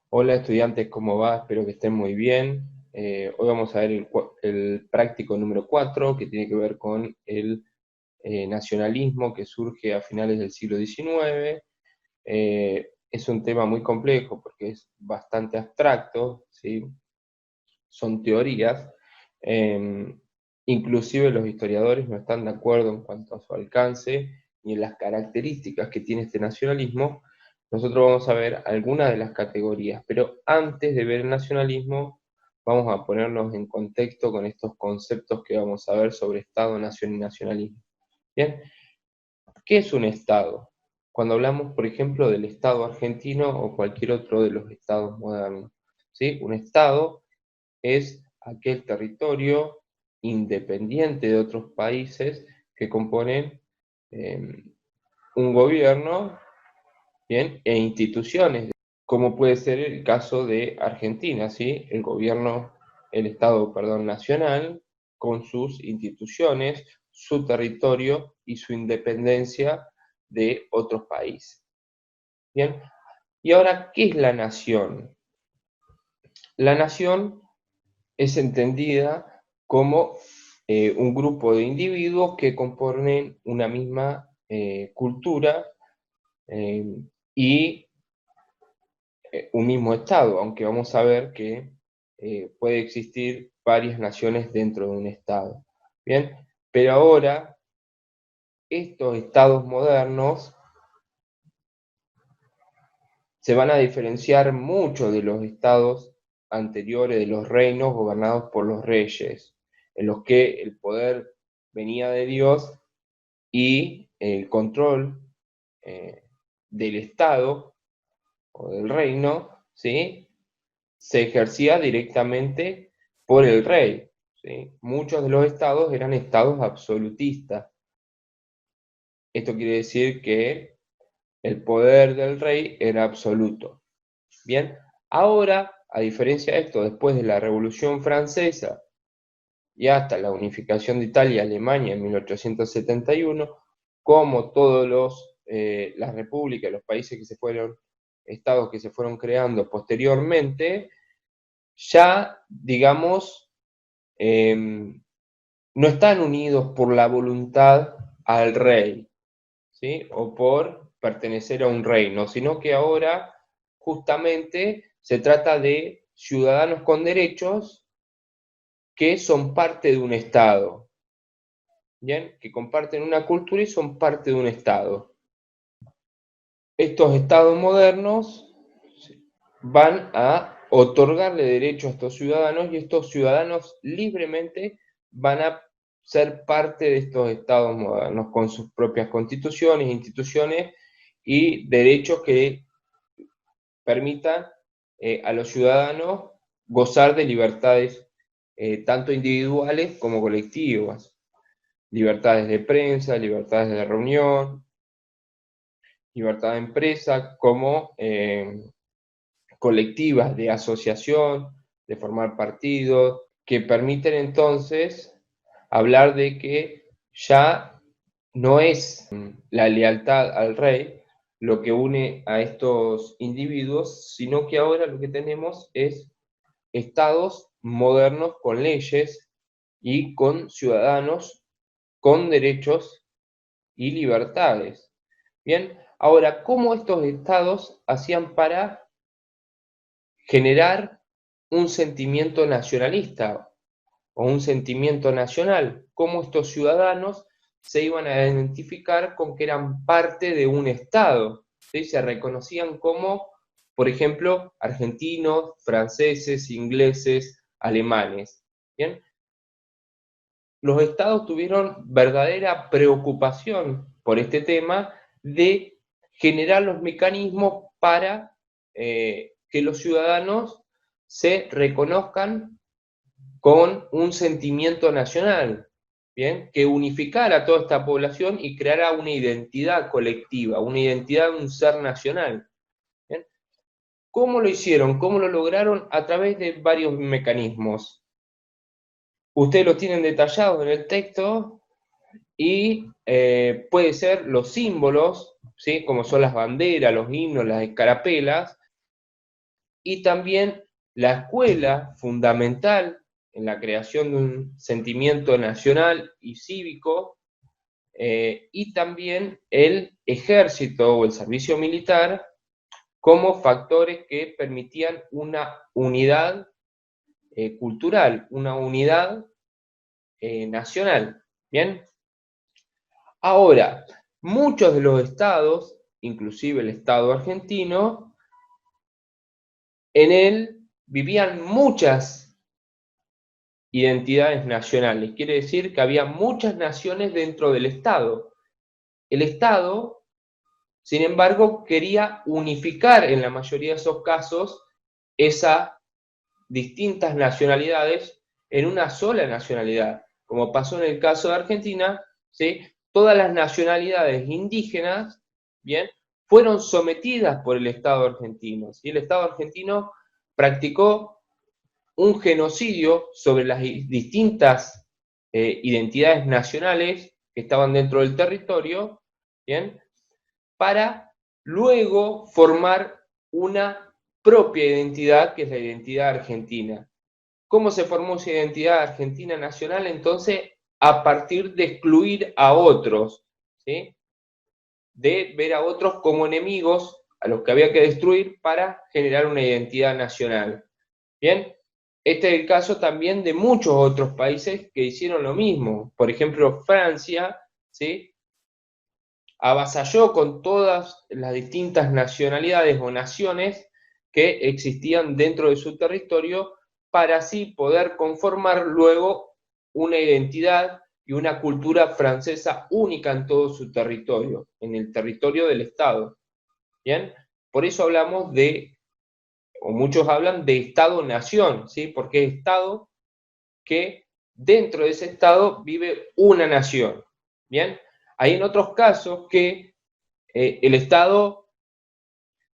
Hola estudiantes, ¿cómo va? Espero que estén muy bien. Hoy vamos a ver el práctico número 4, que tiene que ver con el nacionalismo que surge a finales del siglo XIX. Es un tema muy complejo porque es bastante abstracto, ¿sí? Son teorías. Eh, Inclusive los historiadores no están de acuerdo en cuanto a su alcance y en las características que tiene este nacionalismo. Nosotros vamos a ver algunas de las categorías, pero antes de ver el nacionalismo, vamos a ponernos en contexto con estos conceptos que vamos a ver sobre Estado, Nación y nacionalismo. Bien, ¿qué es un Estado? Cuando hablamos, por ejemplo, del Estado argentino o cualquier otro de los estados modernos, ¿sí? Un Estado es aquel territorio independiente de otros países que componen eh, un gobierno, ¿bien? E instituciones, como puede ser el caso de Argentina, ¿sí? El Estado, perdón, nacional, con sus instituciones, su territorio y su independencia de otros países. Bien, y ahora, ¿qué es la nación? La nación es entendida como un grupo de individuos que componen una misma cultura eh, y un mismo Estado, aunque vamos a ver que puede existir varias naciones dentro de un Estado. Bien, pero ahora estos estados modernos se van a diferenciar mucho de los estados anteriores, de los reinos gobernados por los reyes, en los que el poder venía de Dios y el control eh, del Estado o del reino, ¿sí? Se ejercía directamente por el rey, ¿sí? Muchos de los estados eran estados absolutistas. Esto quiere decir que el poder del rey era absoluto. Bien, ahora, a diferencia de esto, después de la Revolución Francesa y hasta la unificación de Italia y Alemania en 1871, como las repúblicas, los países que se fueron, estados que se fueron creando posteriormente, ya, digamos, no están unidos por la voluntad al rey, ¿sí? O por pertenecer a un reino, sino que ahora justamente se trata de ciudadanos con derechos que son parte de un Estado, ¿bien? Que comparten una cultura y son parte de un Estado. Estos Estados modernos van a otorgarle derechos a estos ciudadanos y estos ciudadanos libremente van a ser parte de estos Estados modernos con sus propias constituciones, instituciones y derechos que permitan a los ciudadanos gozar de libertades tanto individuales como colectivas, libertades de prensa, libertades de reunión, libertad de empresa, como colectivas de asociación, de formar partidos, que permiten entonces hablar de que ya no es la lealtad al rey lo que une a estos individuos, sino que ahora lo que tenemos es estados modernos con leyes y con ciudadanos con derechos y libertades. Bien, ahora, ¿cómo estos estados hacían para generar un sentimiento nacionalista o un sentimiento nacional? ¿Cómo estos ciudadanos se iban a identificar con que eran parte de un Estado? ¿Sí? Se reconocían como, por ejemplo, argentinos, franceses, ingleses, alemanes. ¿Bien? Los estados tuvieron verdadera preocupación por este tema de generar los mecanismos para que los ciudadanos se reconozcan con un sentimiento nacional, ¿bien? Que unificara a toda esta población y creara una identidad colectiva, una identidad de un ser nacional. ¿Bien? ¿Cómo lo hicieron? ¿Cómo lo lograron? A través de varios mecanismos. Ustedes los tienen detallados en el texto y puede ser los símbolos, ¿sí? Como son las banderas, los himnos, las escarapelas, y también la escuela fundamental en la creación de un sentimiento nacional y cívico, y también el ejército o el servicio militar como factores que permitían una unidad cultural, una unidad nacional. ¿Bien? Ahora, muchos de los estados, inclusive el estado argentino, en él vivían muchas identidades nacionales. Quiere decir que había muchas naciones dentro del estado. El estado, sin embargo, quería unificar en la mayoría de esos casos esas distintas nacionalidades en una sola nacionalidad. Como pasó en el caso de Argentina, ¿sí? Todas las nacionalidades indígenas, ¿bien?, fueron sometidas por el Estado argentino. ¿Sí? El Estado argentino practicó un genocidio sobre las distintas identidades nacionales que estaban dentro del territorio, ¿bien?, para luego formar una propia identidad, que es la identidad argentina. ¿Cómo se formó esa identidad argentina nacional? Entonces, a partir de excluir a otros, ¿sí?, de ver a otros como enemigos a los que había que destruir para generar una identidad nacional. Bien, este es el caso también de muchos otros países que hicieron lo mismo. Por ejemplo, Francia, ¿sí?, avasalló con todas las distintas nacionalidades o naciones que existían dentro de su territorio para así poder conformar luego una identidad y una cultura francesa única en todo su territorio, en el territorio del Estado. ¿Bien? Por eso hablamos de, o muchos hablan de Estado-nación, ¿sí? Porque es Estado que dentro de ese Estado vive una nación. ¿Bien? Hay en otros casos que el Estado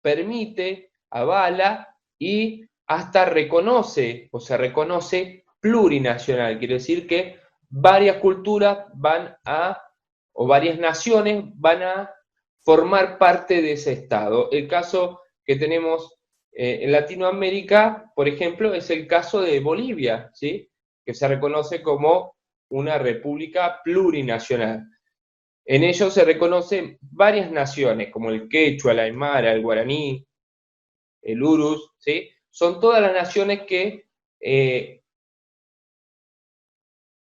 permite, avala y hasta reconoce o se reconoce plurinacional. Quiere decir que varias culturas van a, o varias naciones van a formar parte de ese Estado. El caso que tenemos en Latinoamérica, por ejemplo, es el caso de Bolivia, ¿sí?, que se reconoce como una república plurinacional. En ellos se reconocen varias naciones, como el quechua, el aymara, el guaraní, el urus, ¿sí? Son todas las naciones que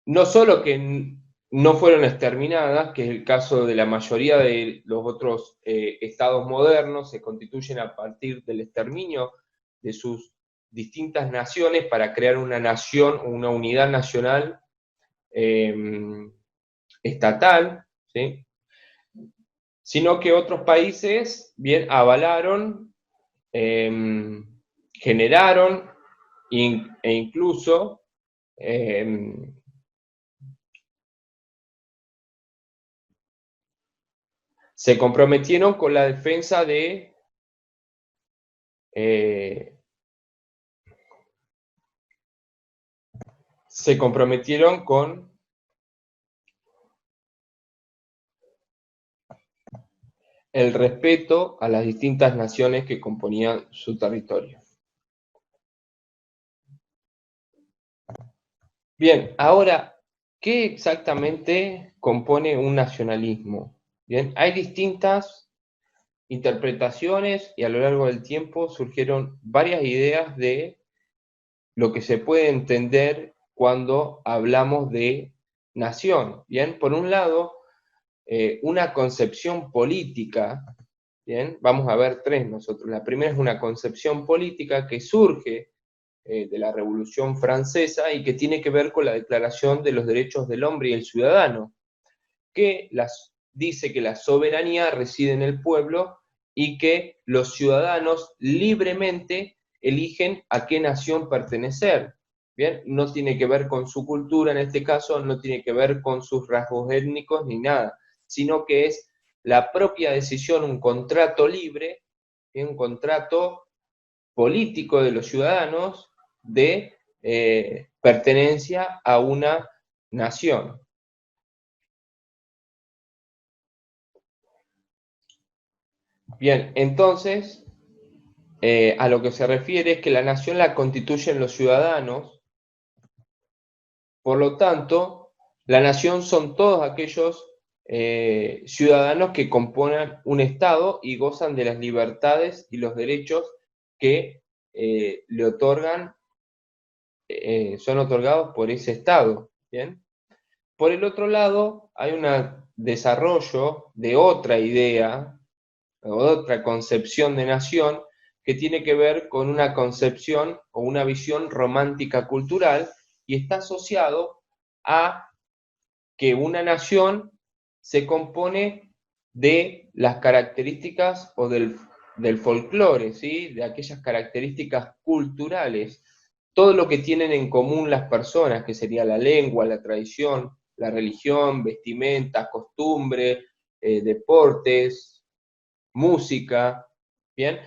no solo que no fueron exterminadas, que es el caso de la mayoría de los otros estados modernos, se constituyen a partir del exterminio de sus distintas naciones para crear una nación, una unidad nacional estatal, ¿sí?, sino que otros países bien avalaron, generaron e incluso se comprometieron con la defensa de se comprometieron con el respeto a las distintas naciones que componían su territorio. Bien, ahora, ¿qué exactamente compone un nacionalismo? Bien, hay distintas interpretaciones y a lo largo del tiempo surgieron varias ideas de lo que se puede entender cuando hablamos de nación. Bien, por un lado, una concepción política. Bien, vamos a ver tres nosotros. La primera es una concepción política que surge de la Revolución Francesa y que tiene que ver con la Declaración de los Derechos del Hombre y el Ciudadano, que dice que la soberanía reside en el pueblo y que los ciudadanos libremente eligen a qué nación pertenecer. Bien, no tiene que ver con su cultura en este caso, no tiene que ver con sus rasgos étnicos ni nada, sino que es la propia decisión, un contrato libre, un contrato político de los ciudadanos de pertenencia a una nación. Bien, entonces, a lo que se refiere es que la nación la constituyen los ciudadanos, por lo tanto, la nación son todos aquellos ciudadanos que componen un Estado y gozan de las libertades y los derechos que le otorgan, son otorgados por ese Estado, ¿bien? Por el otro lado, hay un desarrollo de otra idea, otra concepción de nación, que tiene que ver con una concepción o una visión romántica cultural y está asociado a que una nación se compone de las características o del folclore, ¿sí? De aquellas características culturales, todo lo que tienen en común las personas, que sería la lengua, la tradición, la religión, vestimenta, costumbre, deportes, música, ¿bien?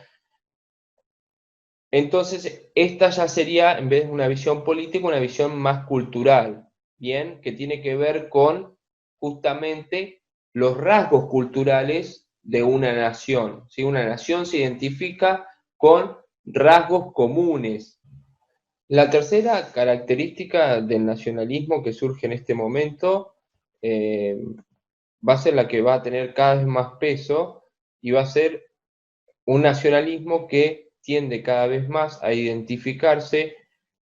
Entonces, esta ya sería, en vez de una visión política, una visión más cultural, ¿bien? Que tiene que ver con justamente los rasgos culturales de una nación, ¿sí? Una nación se identifica con rasgos comunes. La tercera característica del nacionalismo que surge en este momento va a ser la que va a tener cada vez más peso y va a ser un nacionalismo que tiende cada vez más a identificarse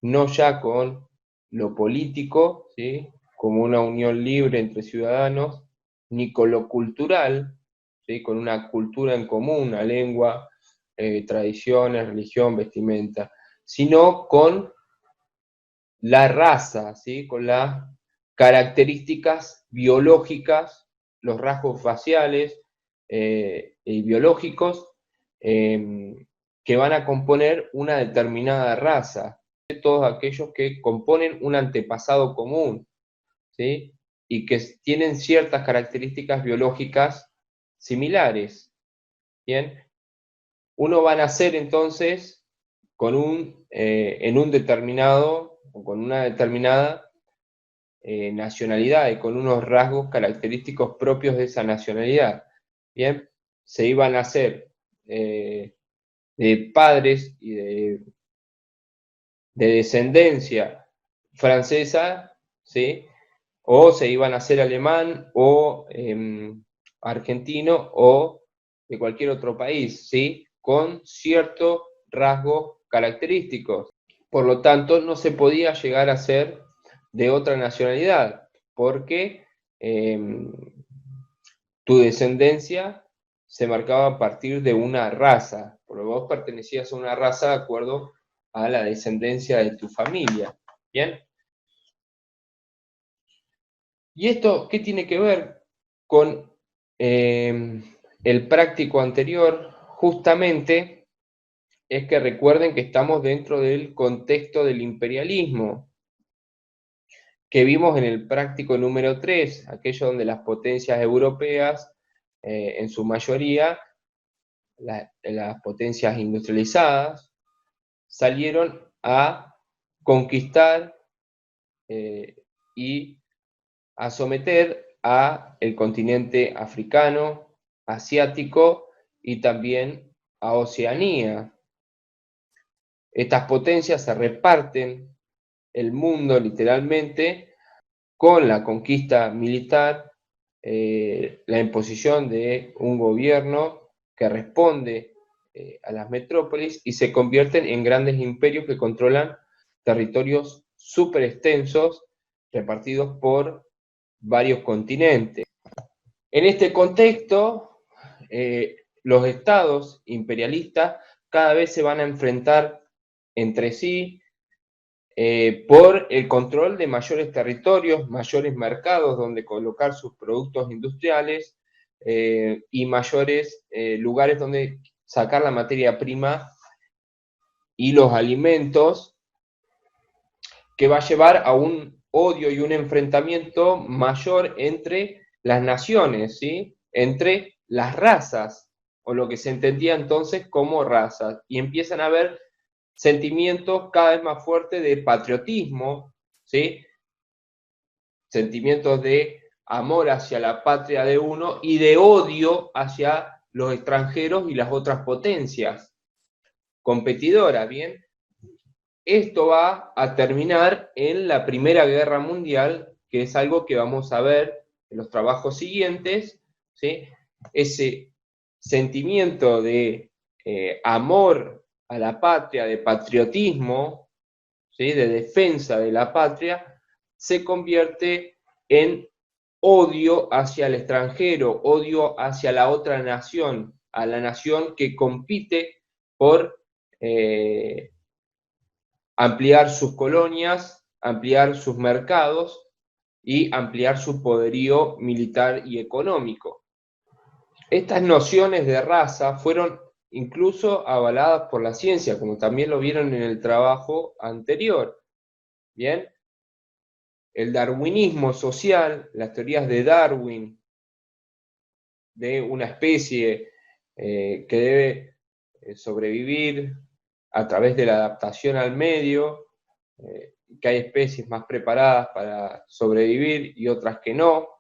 no ya con lo político, ¿sí? Como una unión libre entre ciudadanos, ni con lo cultural, ¿sí? Con una cultura en común, una lengua, tradiciones, religión, vestimenta, sino con la raza, ¿sí? Con las características biológicas, los rasgos faciales y biológicos que van a componer una determinada raza, todos aquellos que componen un antepasado común, ¿sí? Y que tienen ciertas características biológicas similares, ¿bien? Uno va a nacer entonces con en un determinado o con una determinada nacionalidad y con unos rasgos característicos propios de esa nacionalidad. Bien, se iban a hacer de padres y de descendencia francesa, ¿sí? O se iban a hacer alemán o argentino o de cualquier otro país, ¿sí? Con ciertos rasgos característicos. Por lo tanto, no se podía llegar a ser de otra nacionalidad, porque eh, tu descendencia se marcaba a partir de una raza, porque vos pertenecías a una raza de acuerdo a la descendencia de tu familia. ¿Bien? ¿Y esto qué tiene que ver con el práctico anterior? Justamente es que recuerden que estamos dentro del contexto del imperialismo, que vimos en el práctico número 3, aquello donde las potencias europeas, en su mayoría, las potencias industrializadas, salieron a conquistar y a someter a el continente africano, asiático y también a Oceanía. Estas potencias se reparten el mundo literalmente con la conquista militar, la imposición de un gobierno que responde a las metrópolis y se convierten en grandes imperios que controlan territorios súper extensos repartidos por varios continentes. En este contexto, los estados imperialistas cada vez se van a enfrentar entre sí por el control de mayores territorios, mayores mercados donde colocar sus productos industriales y mayores lugares donde sacar la materia prima y los alimentos, que va a llevar a un odio y un enfrentamiento mayor entre las naciones, ¿sí? Entre las razas, o lo que se entendía entonces como razas, y empiezan a haber sentimientos cada vez más fuertes de patriotismo, ¿sí? Sentimientos de amor hacia la patria de uno y de odio hacia los extranjeros y las otras potencias. competidoras, ¿bien? Esto va a terminar en la Primera Guerra Mundial, que es algo que vamos a ver en los trabajos siguientes, ¿sí? Ese sentimiento de amor a la patria, de patriotismo, ¿sí? De defensa de la patria, se convierte en odio hacia el extranjero, odio hacia la otra nación, a la nación que compite por ampliar sus colonias, ampliar sus mercados y ampliar su poderío militar y económico. Estas nociones de raza fueron incluso avaladas por la ciencia, como también lo vieron en el trabajo anterior. Bien, el darwinismo social, las teorías de Darwin, de una especie que debe sobrevivir a través de la adaptación al medio, que hay especies más preparadas para sobrevivir y otras que no.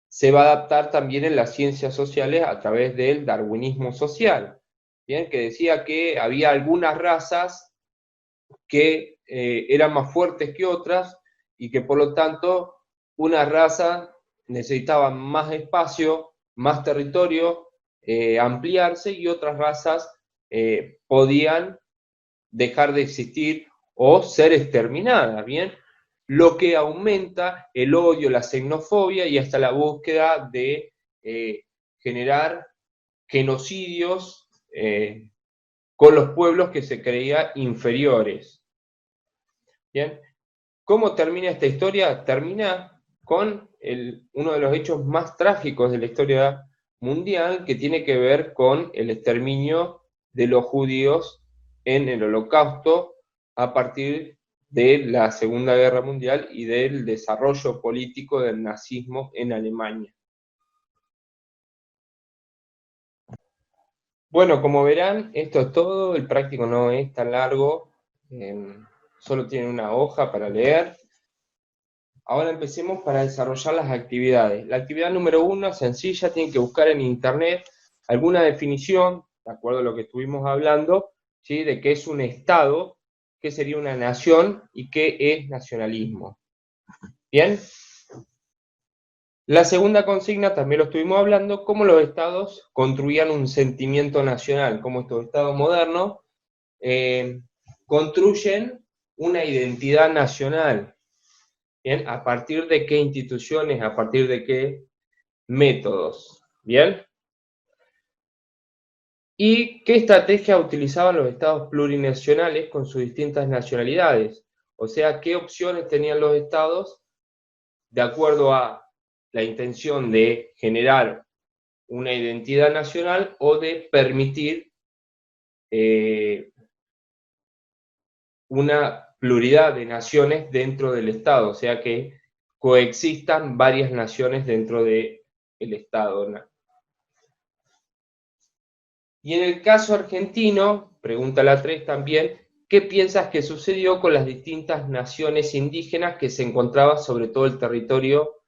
Se va a adaptar también en las ciencias sociales a través del darwinismo social, ¿bien? Que decía que había algunas razas que eran más fuertes que otras y que por lo tanto una raza necesitaba más espacio, más territorio, ampliarse, y otras razas podían dejar de existir o ser exterminadas, ¿bien? Lo que aumenta el odio, la xenofobia y hasta la búsqueda de generar genocidios con los pueblos que se creía inferiores. ¿Bien? ¿Cómo termina esta historia? Termina con uno de los hechos más trágicos de la historia mundial, que tiene que ver con el exterminio de los judíos en el Holocausto a partir de la Segunda Guerra Mundial y del desarrollo político del nazismo en Alemania. Bueno, como verán, esto es todo. El práctico no es tan largo, solo tiene una hoja para leer. Ahora empecemos para desarrollar las actividades. La actividad número 1, sencilla, tienen que buscar en internet alguna definición, de acuerdo a lo que estuvimos hablando, ¿sí? De qué es un Estado, qué sería una nación y qué es nacionalismo. ¿Bien? La segunda consigna, también lo estuvimos hablando, cómo los estados construían un sentimiento nacional, cómo estos estados modernos construyen una identidad nacional. ¿Bien? ¿A partir de qué instituciones? ¿A partir de qué métodos? ¿Bien? ¿Y qué estrategia utilizaban los estados plurinacionales con sus distintas nacionalidades? O sea, ¿qué opciones tenían los estados de acuerdo a la intención de generar una identidad nacional o de permitir una pluralidad de naciones dentro del Estado? O sea, que coexistan varias naciones dentro del Estado, ¿no? Y en el caso argentino, pregunta la 3 también, ¿qué piensas que sucedió con las distintas naciones indígenas que se encontraban sobre todo el territorio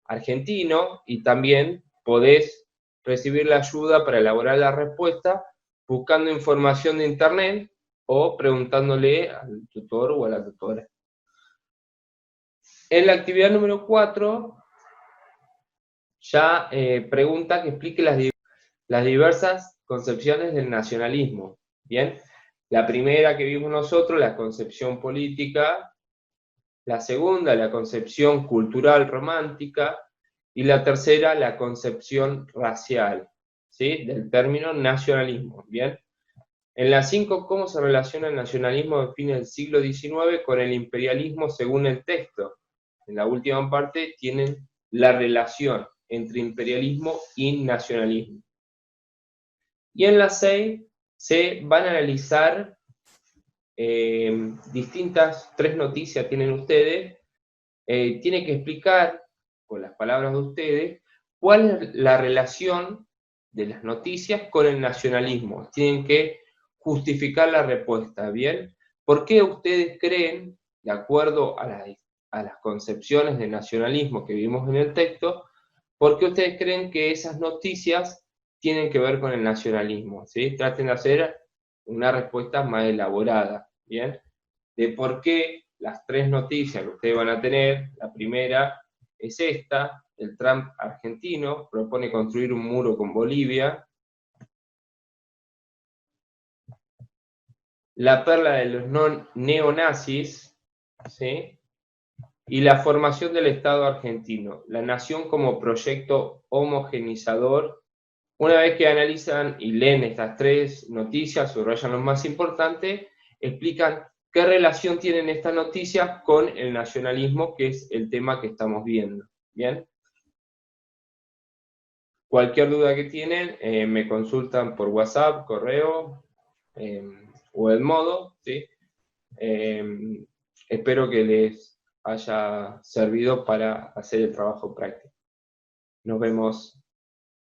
argentino? Y también podés recibir la ayuda para elaborar la respuesta buscando información de internet o preguntándole al tutor o a la tutora. En la actividad número 4 ya pregunta que explique las diversas concepciones del nacionalismo. Bien, la primera que vimos nosotros, la concepción política; la segunda, la concepción cultural romántica; y la tercera, la concepción racial, ¿sí? Del término nacionalismo. Bien, en la 5, ¿cómo se relaciona el nacionalismo de fines del siglo XIX con el imperialismo según el texto? En la última parte tienen la relación entre imperialismo y nacionalismo. Y en la 6 se van a analizar distintas, 3 noticias tienen ustedes. Tienen que explicar, con las palabras de ustedes, cuál es la relación de las noticias con el nacionalismo. Tienen que justificar la respuesta, ¿bien? ¿Por qué ustedes creen, de acuerdo a las concepciones de nacionalismo que vimos en el texto, por qué ustedes creen que esas noticias tienen que ver con el nacionalismo? ¿Sí? Traten de hacer una respuesta más elaborada, ¿bien? De por qué las 3 noticias que ustedes van a tener, la primera es esta: el Trump argentino propone construir un muro con Bolivia. La perla de los neonazis, ¿sí? Y la formación del Estado argentino, la nación como proyecto homogenizador. Una vez que analizan y leen estas 3 noticias, subrayan lo más importante, explican qué relación tienen estas noticias con el nacionalismo, que es el tema que estamos viendo. ¿Bien? Cualquier duda que tienen, me consultan por WhatsApp, correo o el modo, ¿sí? Espero que les haya servido para hacer el trabajo práctico. Nos vemos.